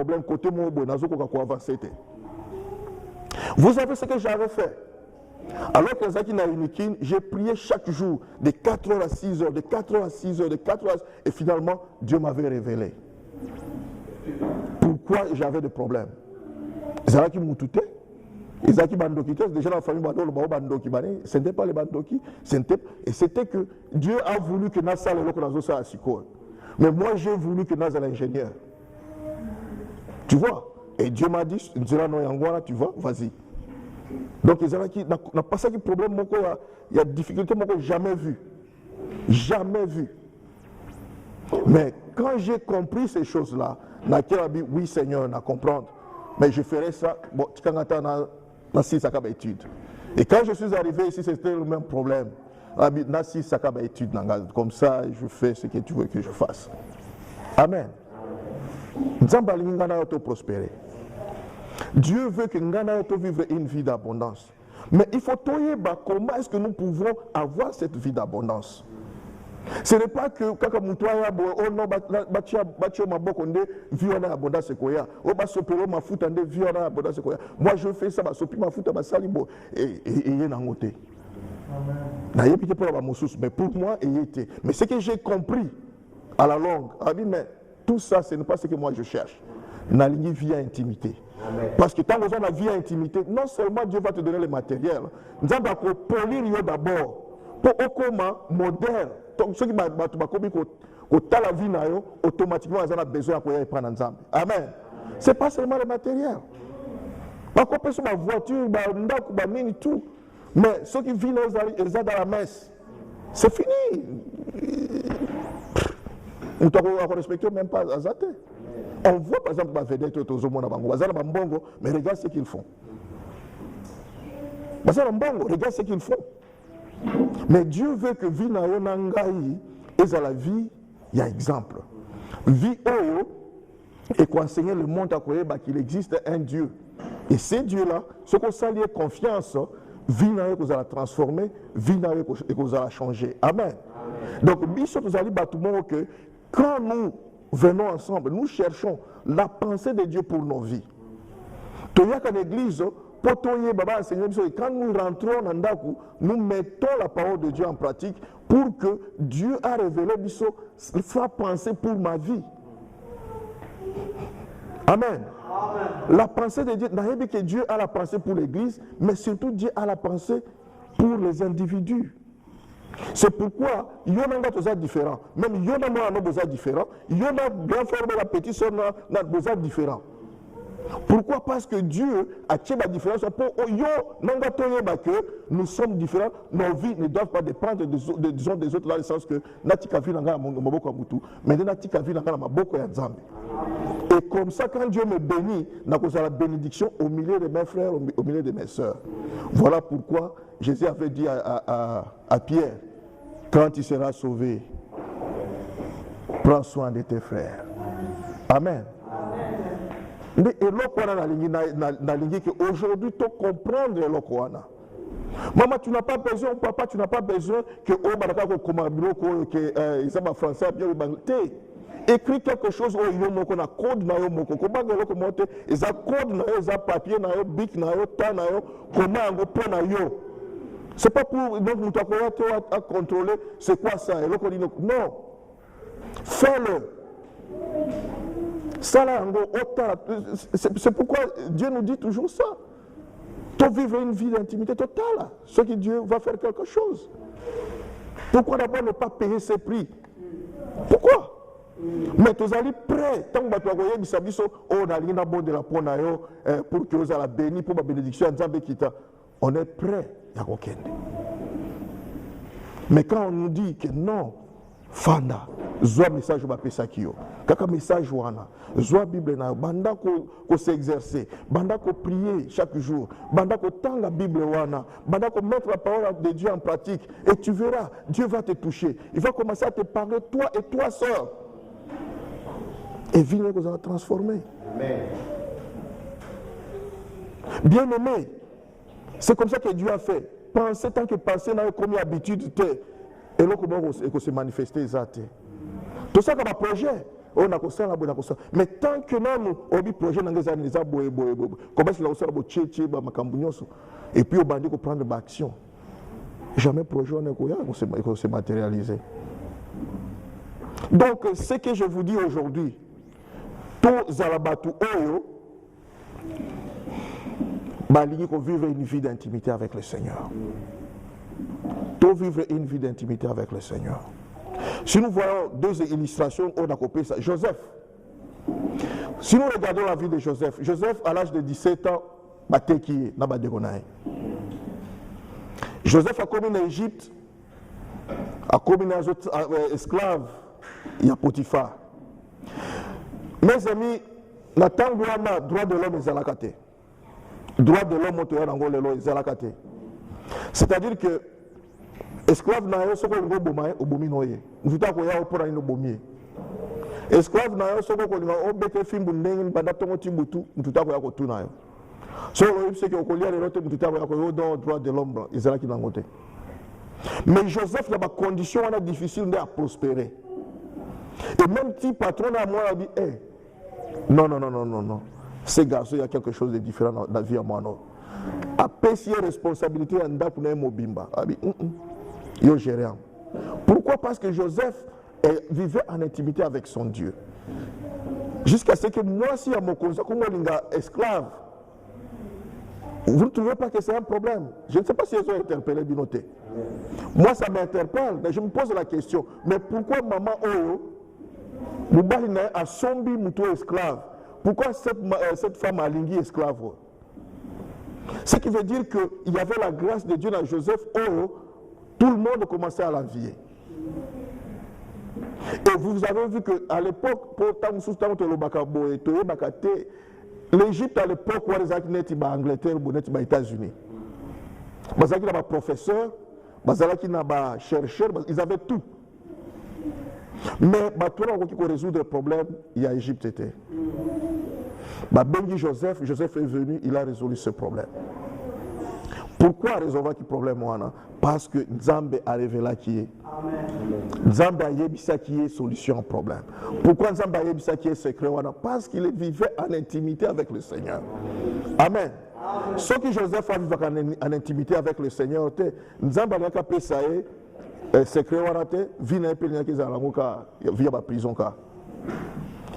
problème côté mon bon nazo ko avancer. Vous savez ce que j'avais fait? Alors que Zaki n'a uniquine, j'ai prié chaque jour de 4h à 6h, de 4h à 6h, de 4h à 6h, et finalement Dieu m'avait révélé pourquoi j'avais des problèmes. Zaki Moutouté, Zaki Bandoki, déjà la famille Bandoki, ce n'était pas les Bandoki, et c'était que Dieu a voulu que Nassa le loco soit à Siko. Mais moi j'ai voulu que Nassa l'ingénieur. Tu vois? Et Dieu m'a dit, tu vois, vas-y. Donc, il n'a pas ça qui problème, il y a des difficultés, jamais vu. Jamais vu. Mais quand j'ai compris ces choses-là, oui Seigneur, on a comprendre. Mais je ferai ça, bon, étude. Et quand je suis arrivé ici, c'était le même problème. Étude, comme ça, je fais ce que tu veux que je fasse. Amen. Prospérer. Dieu veut que Ngana vivre une vie d'abondance. Mais il faut trouver comment est-ce que nous pouvons avoir cette vie d'abondance. Ce n'est pas que quand on moi je fais ça, mais pour moi, mais ce que j'ai compris à la longue, mais tout ça, ce n'est pas ce que moi je cherche. Dans la vie à intimité. Parce que tant que on a vie à intimité, non seulement Dieu va te donner le matériel, nous allons polir d'abord pour comment moderne. Ceux qui ont la vie, automatiquement, ils ont besoin de prendre ensemble. Amen. Ce n'est pas seulement le matériel. Pas qu'on peut sur ma voiture, tout. Mais ceux qui vivent dans la messe, c'est fini. On ne respecte même pas Azate. On voit par exemple ma vedette aux hommes mais regarde ce qu'ils font. Regarde ce qu'ils font. Mais Dieu veut que vie na nangai et à la vie, il y a exemple. Vie et qu'on enseigne le monde à quoi qu'il existe un Dieu. Et ces dieux-là, ce qu'on s'allie confiance, vie na vous allez transformer, vie na vous allez changer. Amen. Donc, nous allons battre que quand nous venons ensemble, nous cherchons la pensée de Dieu pour nos vies. Quand l'église, quand nous rentrons dans Ndaku, nous mettons la parole de Dieu en pratique pour que Dieu a révélé sa pensée pour ma vie. Amen. La pensée de Dieu, n'ayez que Dieu a la pensée pour l'église, mais surtout Dieu a la pensée pour les individus. C'est pourquoi il y en a des différents. Même il y en a des différents. Il y en a bien formé la petite soeur dans des différents. Pourquoi? Parce que Dieu a créé la différence. Que nous sommes différents. Nos vies ne doivent pas dépendre des autres dans le sens que Natika vit dans Maboko Amutu, mais Natika vit dans Maboko Yazambi. Et comme ça, quand Dieu me bénit, n'a pas la bénédiction au milieu de mes frères, au milieu de mes sœurs. Voilà pourquoi Jésus avait dit à Pierre, quand tu seras sauvé, prends soin de tes frères. Amen. Mais aujourd'hui, tu comprendre le Koana. Maman, tu n'as pas besoin, papa, tu n'as pas besoin que que français écris quelque chose au yomoko na code na yomoko comment que monter ils a code na ils a papier na yo bic na yo temps na yo comment on peut na yo c'est pas pour donc nous à contrôler c'est quoi ça et non fais-le ça là c'est pourquoi Dieu nous dit toujours ça. Tu vivre une vie d'intimité totale ce que Dieu va faire quelque chose. Pourquoi d'abord ne pas payer ses prix? Pourquoi? Mais tu es prêt, tant que tu as pour que vous ayez la béni, pour la bénédiction, on est prêt. Mais quand on nous dit que non, Fanda, zoa message va pesa kio. Kaka message wana, zoa Bible na banda ko s'exercer, banda ko prier chaque jour, banda ko tendre la Bible wana, banda ko mettre la parole de Dieu en pratique et tu verras, Dieu va te toucher. Il va commencer à te parler toi et toi seul. Et vie vous allez transformer. Bien aimé, c'est comme ça que Dieu a fait. Pensez tant que penser n'a comme habitude et là comment se manifester ça. Tout ça comme un projet. on a ça là, mais tant que nous obi projet dans les années ça boy comment est-ce qu'il a ça bo tchétché ba makambunyoso et puis au bandit ko prendre action. Jamais projet on se matérialiser. Donc ce que je vous dis aujourd'hui, tous alabatu oyo balingi ko vivre une vie d'intimité avec le Seigneur. Tous vivre une vie d'intimité avec le Seigneur. Si nous voyons deux illustrations, on a copié ça. Joseph. Si nous regardons la vie de Joseph, Joseph à l'âge de 17 ans, Joseph a commis en Égypte, a commis un esclave, il y a Potiphar. Mes amis, le droit de l'homme est zalakate. Droit de l'homme est zalakate. C'est-à-dire que esclave na yo soko ngo bomaye obomi noye nzuta ko ya opora ino bomi esclave na yo soko ko nga obete fimbu ndenge banda tongo timbutu nzuta ko ya ko tuna yo so lo yipse ke okolia le rote nzuta ko ya ko dans droit de l'homme ezala ki nangote. Mais Joseph il y a des conditions difficiles de prospérer et même si patron à moi a dit non ces garçons il y a quelque chose de différent dans la vie à moi non a payé responsabilité en date pour mobimba abi yo géré. Pourquoi? Parce que Joseph vivait en intimité avec son Dieu. Jusqu'à ce que moi, si à mon conseil, comme un esclave, vous ne trouvez pas que c'est un problème? Je ne sais pas si ils ont interpellé Binoté. Moi, ça m'interpelle, mais je me pose la question. Mais pourquoi maman Moubalina a sombi moutou esclave? Pourquoi cette femme a lingui esclave? Ce qui veut dire qu'il y avait la grâce de Dieu dans Joseph. Tout le monde commençait à l'envier. Et vous avez vu qu'à l'époque, l'Égypte à l'époque, l'Angleterre, les États-Unis. Il y avait des professeurs, des chercheurs, ils avaient tout. Mais pour résoudre le problème, il y a l'Égypte. Joseph est venu, il a résolu ce problème. Pourquoi résoudre ce problème? Parce que Nzambe a révélé qui est. Nzambe a yebisa qui est solution au problème. Pourquoi Nzambe a yebisa qui est secret? Parce qu'il vivait en intimité avec le Seigneur. Amen. Ce que Joseph a vécu en intimité avec le Seigneur, Nzambe a fait ça secret vient via la prison.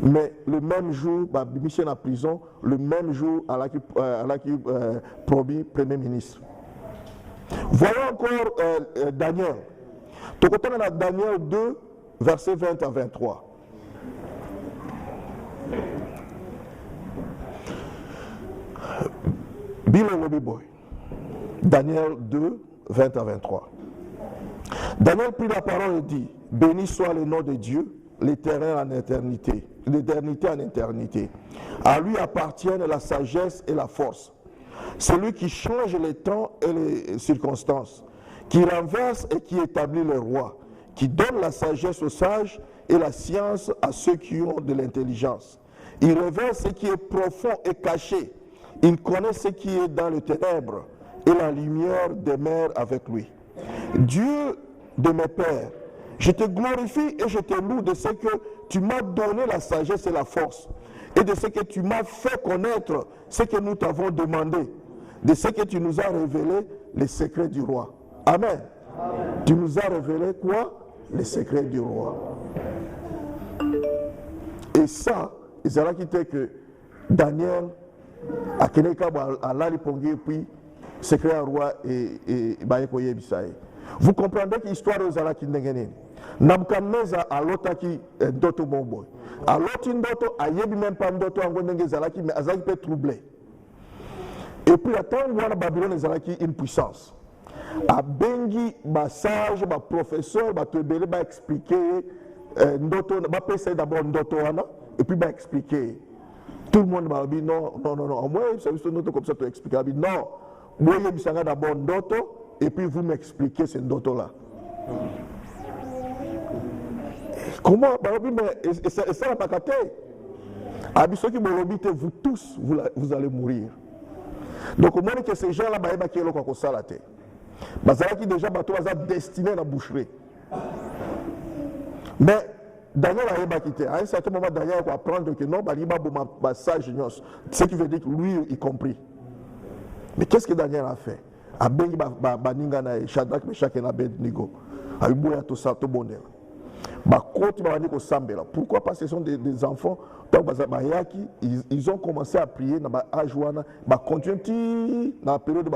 Mais le même jour, Michel en prison, le même jour, à la promis Premier ministre. Voyons encore Daniel. Tu connais dans Daniel 2, versets 20 à 23. Daniel 2, 20 à 23. Daniel prit la parole et dit: béni soit le nom de Dieu, l'Éternel en éternité, d'éternité en éternité. À lui appartiennent la sagesse et la force. Celui qui change les temps et les circonstances, qui renverse et qui établit le roi, qui donne la sagesse aux sages et la science à ceux qui ont de l'intelligence. Il révèle ce qui est profond et caché. Il connaît ce qui est dans les ténèbres et la lumière demeure avec lui. Dieu de mes pères, je te glorifie et je te loue de ce que tu m'as donné la sagesse et la force, et de ce que tu m'as fait connaître ce que nous t'avons demandé, de ce que tu nous as révélé les secrets du roi. Amen. Amen. Tu nous as révélé quoi? Les secrets du roi. Et ça, il a quitté que Daniel a Keneka à l'Alipongi, puis secret du roi et Bayekoye Bisaï. Vous comprendrez que l'histoire de Zalaki Ndengene. Namkameza a l'otaki ndoto bomboy. A l'oti ndoto a yebi même pas ndoto angondenge Zalaki, mais Azaki peut troubler. Et puis attends, voilà Babylone Zalaki une puissance. A bengi, ba sage, ba professeur, ba tebele, ba expliquer ndoto, ba penser d'abord ndoto wana, et puis ba expliquer. Tout le monde m'a dit non. Moi, c'est juste ndoto comme ça, tu expliques. Non, moi, je me d'abord ndoto. Et puis vous m'expliquez ce ndoto-là. Comment? Et ça n'a pas capté. Ceux qui m'ont habité, vous tous, vous allez mourir. Donc, au moins que ces gens-là, qui sont là, salaté. Qui déjà sont destinés à la boucherie. Mais Daniel a été quitté. À un certain moment, Daniel a apprendre que non, sage, ce qui veut dire que lui, y compris. Mais qu'est-ce que Daniel a fait? A bengi baningana Shadrach, Meshach et Abednego. A eu boya tout ça, tout bonheur. Pourquoi? Parce que ce sont des enfants. Ils ont commencé à prier dans l'âge où ils continuent dans la période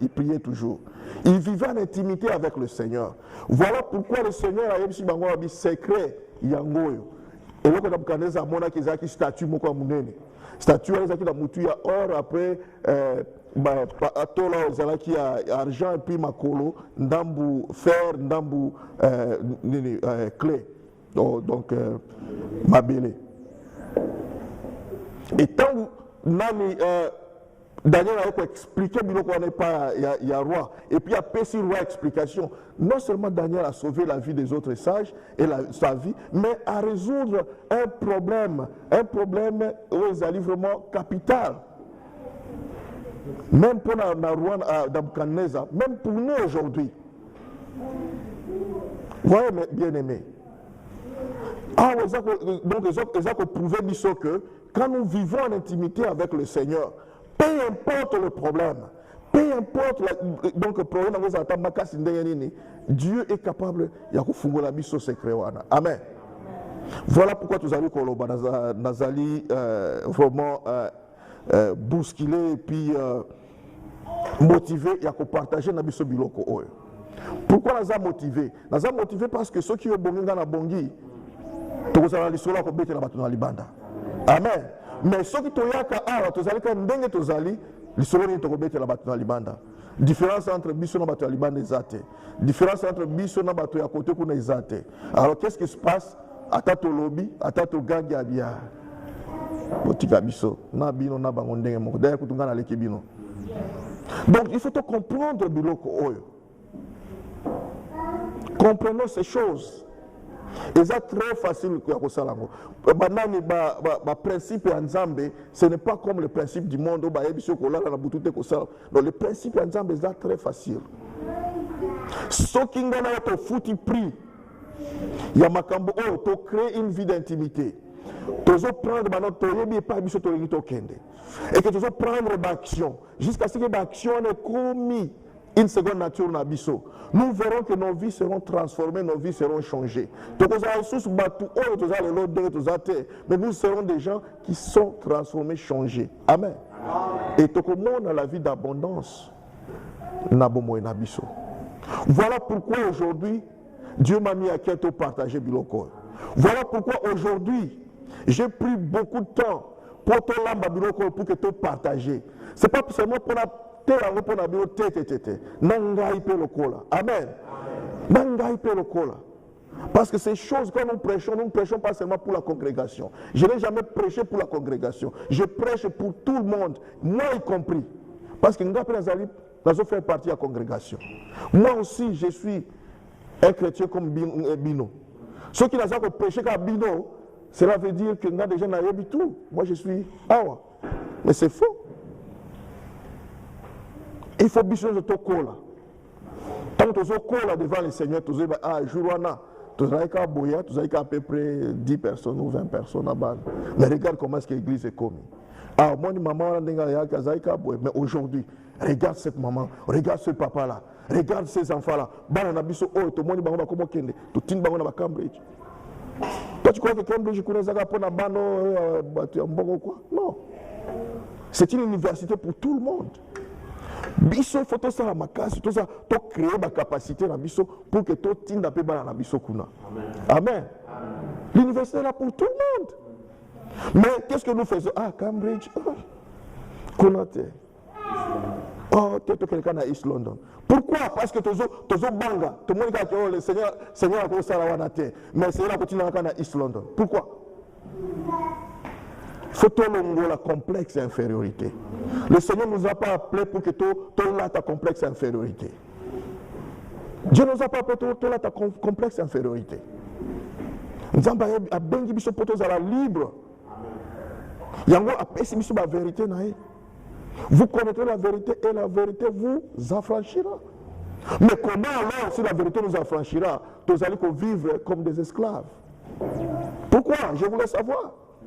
ils priaient toujours. Ils vivaient en intimité avec le Seigneur. Voilà pourquoi le Seigneur a eu un secret. Et là, on a un statut. Statue qui a or après atola ozalaki argent et puis makolo ndambu fer ndambu clé donc mabele. Et tant nani Daniel a expliqué qu'on n'est pas il y a roi et puis après si roi explication, non seulement Daniel a sauvé la vie des autres sages et sa vie, mais à résoudre un problème aux alliés vraiment capital. Même pour Nabucodonosor, même pour nous aujourd'hui. Voyez bien aimé. Donc ils ont prouvé que quand nous vivons en intimité avec le Seigneur, peu importe le problème, peu importe le problème, Dieu est capable de faire la mission secret. Amen. Voilà pourquoi nous allons vraiment bousculer et puis motiver et partager la mission biloko. Pourquoi nous avons motivé? Nous avons motivé parce que ceux qui ont bongi dans la bongi, nous allons les sola pour bêter la libanda. Amen. Mais ceux qui ont yaka awa, tu allez quand ndenge tu allez, les sola ni tokobete la batu na libanda. Différence entre biso na batu na libanda ezate. Différence entre biso na batu ya côté kuna ezate. Alors qu'est-ce qui se passe? Atato lobby, atato gangi abia. Botika biso na bino na bango ndenge moko. D'ailleurs kutunga na leki bino. Donc il faut comprendre biloko oyo. Comprenons ces choses. Et c'est très facile que le principe en Zambé, ce n'est pas comme le principe du monde. Donc le principe en Zambé, c'est très facile. Ce qui est foutu prix, il y a makambo pour créer une vie d'intimité. Tu dois prendre et que tu dois prendre l'action jusqu'à ce que l'action ait commis une seconde nature nabiso. Nous verrons que nos vies seront transformées, nos vies seront changées. Mais nous serons des gens qui sont transformés, changés. Amen. Et tout le monde a la vie d'abondance. Voilà pourquoi aujourd'hui, Dieu m'a mis à cœur de partager Biloko. Voilà pourquoi aujourd'hui, j'ai pris beaucoup de temps pour te l'amba Biloko pour que tu partages. Ce n'est pas seulement pour la Amen. Parce que ces choses, quand nous ne prêchons pas seulement pour la congrégation. Je n'ai jamais prêché pour la congrégation. Je prêche pour tout le monde, moi y compris. Parce que nous avons fait partie de la congrégation. Moi aussi, je suis un chrétien comme Bino. Ceux qui n'ont pas prêché comme Bino, cela veut dire que nous avons déjà n'ayé tout. Moi, je suis Awa. Mais c'est faux. Il faut bien de ton cola. Tant que tu as cola devant le Seigneur, tu as dit, ah, jour-là, tu as à peu près 10 personnes ou 20 personnes à bas. Mais regarde comment est-ce que l'église est commise. Ah, moi, maman, mais aujourd'hui, regarde cette maman, regarde ce papa-là, regarde ces enfants-là. Toi, tu crois que Cambridge, non. C'est une université pour tout le monde. Biso faut tout ça ma casse, tout ça, to créer ma capacité na biso pour que tout tinda pe bana na biso kuna. Amen. L'université est là pour tout le monde. Mais qu'est-ce que nous faisons? Ah, Cambridge, Kunate. Oh, tu es quelqu'un à East London. Pourquoi? Parce que tu es banga. Tout le monde dit que le Seigneur a fait ça à mais le Seigneur continue à East London. Pourquoi? Faut la complexe infériorité. Le Seigneur ne nous a pas appelé pour que tu aies ta complexe infériorité. Dieu ne nous a pas appelé pour que tu aies ta complexe infériorité. Nous avons bengi biso poto za la libre. Yango apesi biso ba vérité na. Vous connaîtrez la vérité et la vérité vous affranchira. Mais comment alors, si la vérité nous affranchira, nous allons vivre comme des esclaves? Pourquoi? Je voulais savoir.